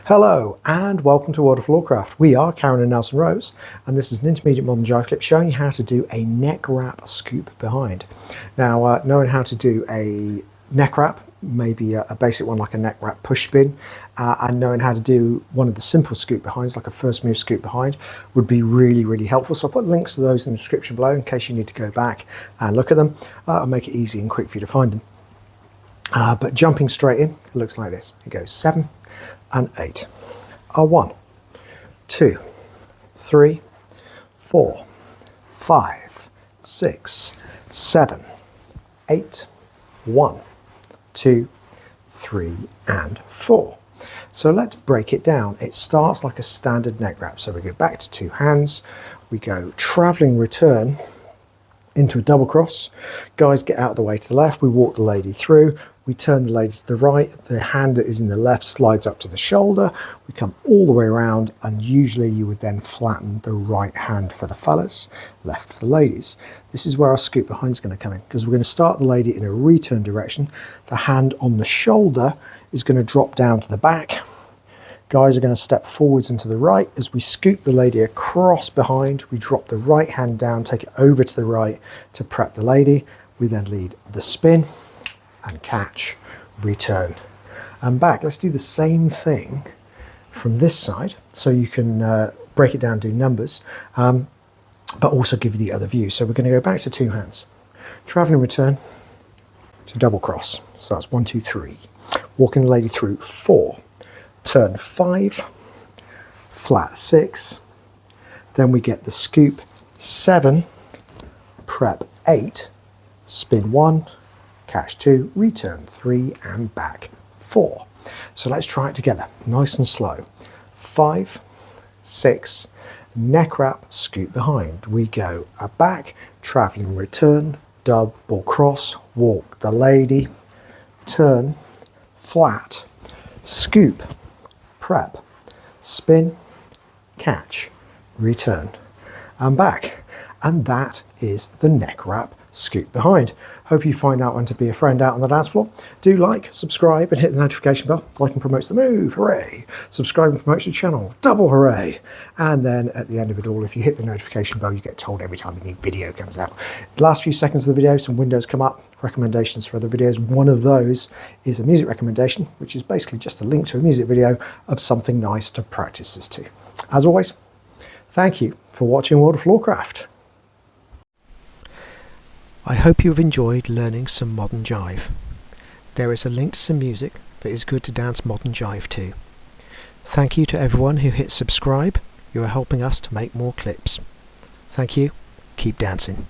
Hello and welcome to World of Floorcraft. We are Karen and Nelson Rose, and this is an Intermediate Modern Jive Clip showing you how to do a neck wrap scoop behind. Now, knowing how to do a neck wrap, maybe a basic one like a neck wrap push spin, and knowing how to do one of the simple scoop behinds, like a first move scoop behind, would be really helpful. So I'll put links to those in the description below in case you need to go back and look at them. I'll make it easy and quick for you to find them. But jumping straight in, it looks like this. It goes 7 and 8 are 1, 2, 3, 4, 5, 6, 7, 8, 1, 2, 3, and 4. So let's break it down. It starts like a standard neck wrap. So we go back to 2 hands, we go travelling return into a double cross. Guys, get out of the way to the left, we walk the lady through, we turn the lady to the right, the hand that is in the left slides up to the shoulder, we come all the way around, and usually you would then flatten the right hand for the fellas, left for the ladies. This is where our scoop behind is going to come in, because we're going to start the lady in a return direction. The hand on the shoulder is going to drop down to the back. Guys are going to step forwards and to the right. As we scoop the lady across behind, we drop the right hand down, take it over to the right to prep the lady. We then lead the spin and catch, return and back. Let's do the same thing from this side so you can break it down, do numbers, but also give you the other view. So we're going to go back to 2 hands, travelling return to double cross. So that's 1, 2, 3. Walking the lady through 4, turn 5, flat 6, then we get the scoop 7, prep 8, spin 1, catch 2, return 3, and back 4. So let's try it together, nice and slow. 5, 6, neck wrap, scoop behind. We go a back, travelling return, double cross, walk the lady, turn, flat, scoop, prep, spin, catch, return, and back. And that is the neck wrap scoop behind. Hope you find that one to be a friend out on the dance floor. Do like, subscribe, and hit the notification bell. Like and promotes the move, hooray! Subscribe and promotes the channel, double hooray! And then at the end of it all, if you hit the notification bell, you get told every time a new video comes out. The last few seconds of the video, some windows come up, recommendations for other videos. One of those is a music recommendation, which is basically just a link to a music video of something nice to practice this to. As always, thank you for watching World of Floorcraft. I hope you've enjoyed learning some modern jive. There is a link to some music that is good to dance modern jive to. Thank you to everyone who hit subscribe. You are helping us to make more clips. Thank you. Keep dancing.